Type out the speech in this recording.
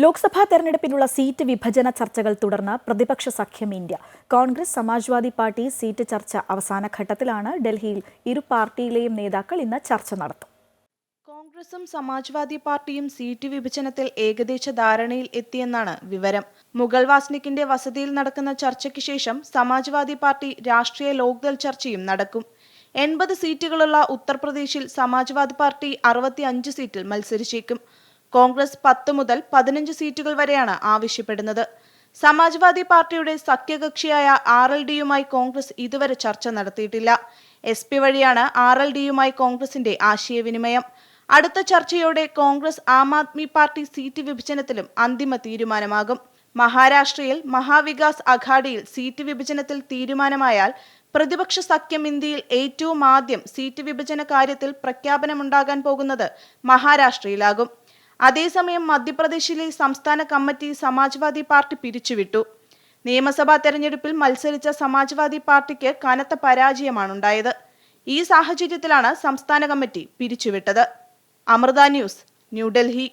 ലോക്സഭാ തെരഞ്ഞെടുപ്പിനുള്ള സീറ്റ് വിഭജന ചർച്ചകൾ തുടർന്ന് പ്രതിപക്ഷ സഖ്യം India. Congress, Samajwadi party seat ചർച്ച അവസാന ഘട്ടത്തിലാണ്. ഡൽഹിയിൽ ഇരു പാർട്ടിയിലെയും നേതാക്കൾ ഇന്ന് ചർച്ച നടത്തും. കോൺഗ്രസും സമാജ്വാദി പാർട്ടിയും സീറ്റ് വിഭജനത്തിൽ ഏകദേശ ധാരണയിൽ എത്തിയെന്നാണ് വിവരം. മുഗൾ വാസ്നിക്കിന്റെ വസതിയിൽ നടക്കുന്ന ചർച്ചയ്ക്ക് ശേഷം സമാജ്വാദി പാർട്ടി രാഷ്ട്രീയ ലോക്ദൾ ചർച്ചയും നടക്കും. 80 സീറ്റുകളുള്ള ഉത്തർപ്രദേശിൽ സമാജ്വാദി പാർട്ടി 65 സീറ്റിൽ മത്സരിച്ചേക്കും. കോൺഗ്രസ് 10 മുതൽ 15 സീറ്റുകൾ വരെയാണ് ആവശ്യപ്പെടുന്നത്. സമാജ്വാദി പാർട്ടിയുടെ സഖ്യകക്ഷിയായ RLDയുമായി കോൺഗ്രസ് ഇതുവരെ ചർച്ച നടത്തിയിട്ടില്ല. SP വഴിയാണ് RLDയുമായി കോൺഗ്രസിന്റെ ആശയവിനിമയം. അടുത്ത ചർച്ചയോടെ കോൺഗ്രസ് ആം ആദ്മി പാർട്ടി സീറ്റ് വിഭജനത്തിലും അന്തിമ തീരുമാനമാകും. മഹാരാഷ്ട്രയിൽ മഹാവികാസ് അഘാഡിയിൽ സീറ്റ് വിഭജനത്തിൽ തീരുമാനമായാൽ പ്രതിപക്ഷ സഖ്യം ഇന്ത്യയിൽ ഏറ്റവും ആദ്യം സീറ്റ് വിഭജന കാര്യത്തിൽ പ്രഖ്യാപനമുണ്ടാകാൻ പോകുന്നത് മഹാരാഷ്ട്രയിലാകും. അതേസമയം മധ്യപ്രദേശിലെ സംസ്ഥാന കമ്മിറ്റി സമാജ്വാദി പാർട്ടി പിരിച്ചുവിട്ടു. നിയമസഭാ തെരഞ്ഞെടുപ്പിൽ മത്സരിച്ച സമാജ്വാദി പാർട്ടിക്ക് കനത്ത പരാജയമാണുണ്ടായത്. ഈ സാഹചര്യത്തിലാണ് സംസ്ഥാന കമ്മിറ്റി പിരിച്ചുവിട്ടത്. അമൃത ന്യൂസ്, ന്യൂഡൽഹി.